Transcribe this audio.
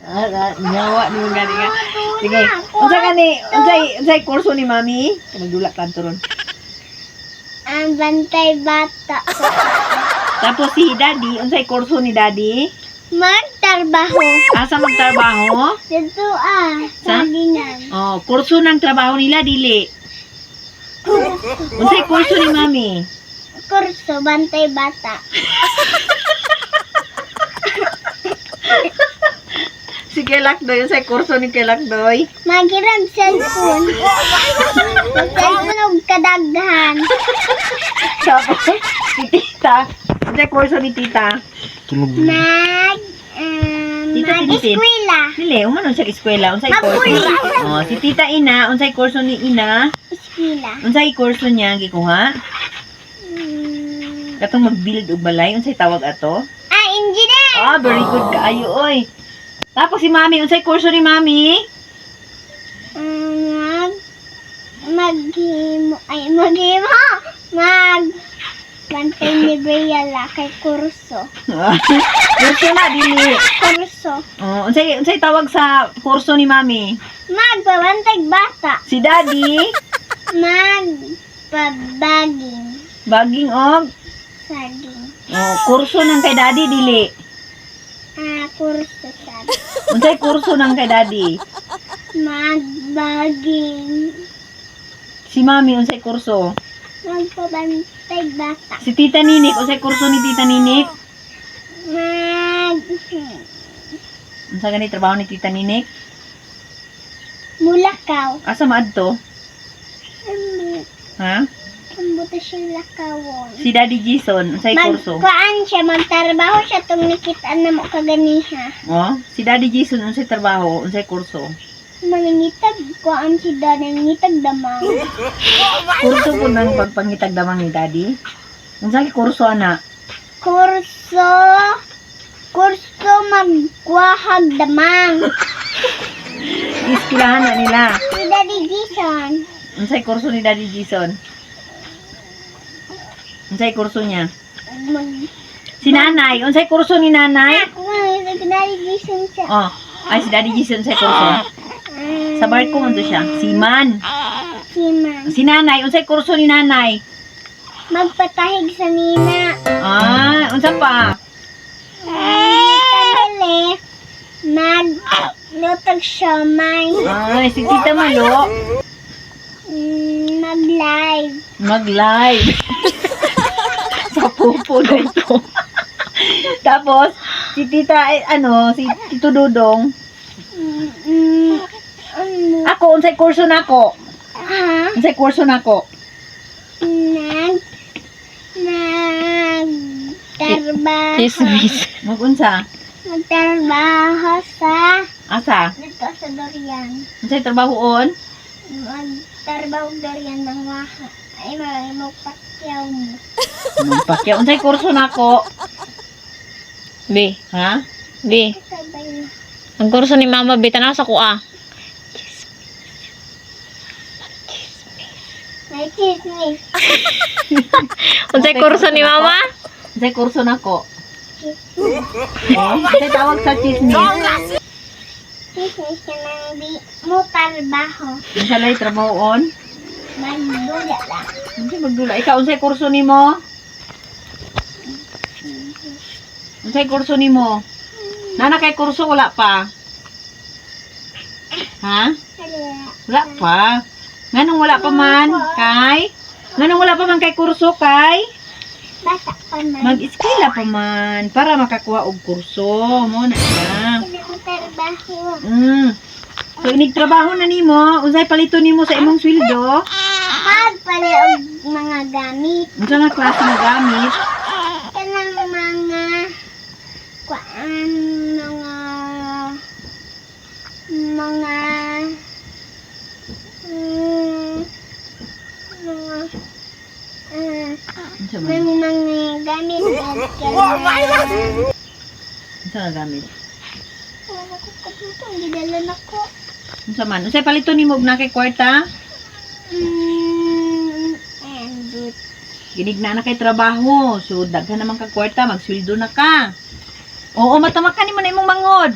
Nyawa ni mo gani nga. Sige. Unsa gani? Unsay kurso ni mami? Magdula ka turon. Ang bantay bata. Tapos si daddy, unsay kurso ni daddy? Magtrabaho. Asa magtrabaho? Dito Sa? sagingan. Oh, kurso ng trabaho nila dili. Unsay kurso ni mami? Kurso, bantay bata. Si Kelakdoy, unsay kurso ni Kelakdoy? Magiram cellphone. Cellphone og kadaghan. Tapos si tita, unsay kurso ni tita? Tita Tinitin. Mag-eskwela. Dili, umano siya eskwela, unsay kurso? Oh, si tita Ina, unsay kurso ni Ina? Eskwela. Unsay kurso niya gikuha? Katong mag-build og balay, unsay tawag ato? Engineer. Ah, very good kaayo oy. Tapos si Mami, unsay kurso ni Mami? Bantay ni Bea kay kurso. Kurso na dili. Kurso. Oh, unsay tawag sa kurso ni Mami? Magbabantay bata. Si Daddy, Magpabaging. baging og Saging. oh, kurso nang kay Daddy dili. Kurso siya. Unsay kurso nang kay Daddy? Magbaging. Si Mami unsay kurso? Magpabantay bata. Si Tita Ninik, unsay kurso ni Tita Ninik? Unsa gani trabaho ni Tita Ninik? Mulakaw. Asa maadto? Ha? Kambuto siya lakawon. Si Daddy Jason, unsay kurso? Magkuan siya, magtrabaho siya itong nakitaan na mo kaganiha. Oh, si Daddy Jason unsay trabaho, unsay kurso? Mangingitag, kuan si Daddy, nangitag damang. Kurso po nang pagpangitag damang ni Daddy. Unsay kurso ana? Kurso magkuahag damang. Iskilahan na nila. Si Daddy Jason. Unsay kurso ni Daddy Jason? Unsay kurso niya? Si Nanay, unsay kurso ni Nanay? Ako nga, si Daddy Jason siya. Oh, ay si Daddy Jason unsay kurso? Sa barko man to siya. Siman. Siman. Si Nanay, unsay kurso ni Nanay? Magpatahig sa nina. Ah, unsa pa? Tangali. Maglutag siomay. Ay, si Tita Malo. Mag-live. Mag-live. Sa pupo na ito. Tapos, si Tita, si Tito Dudong. Ako, unsay kurso nako? Ha? Unsay kurso nako? Magtrabaho. Mag-unsa? Magtrabaho sa Asa? dito sa Dorian. Unsay trabahoon? Magtrabaho Dorian ng waha. Ay, magpakyaw mo. Magpakya. Unsay kurso nako? Bi, Ha? bi. Sabay na. Ang kurso ni Mama Bi, tanaw sa kuha. May chismis. Unsay kurso ni Mama? Unsay kurso nako? Oh, unsay tawag sa chismis? Chismis ka nang di mo trabaho. Unsa lay trabahoon? Magdula lang. Unsay magdula? Ikaw unsay kurso nimo? Unsay kurso nimo? Nana kay kurso wala pa. Ha? Wala pa. Nganong wala pa man kay? Nganong wala pa man kay kurso kay? Bata pa man. Mag-eskwela pa man para makakuha og kurso mo na siya. Hindi mo trabaho. So nigtrabaho na nimo, unsay palito nimo sa imong sweldo? Magpali og mga gamit. Unsa nga klase nga gamit? Kanang mga kuan mga Unsa man? mga gamit at kanang Unsa nga gamit? wala ko kaputo, gidala na ko. Unsa man? Unsay palito nimo og nakay kwarta? And Ginigna na kay trabaho. So daghan naman ka kwarta, magsweldo na ka. Oo, matamakan nimo na imong mangod.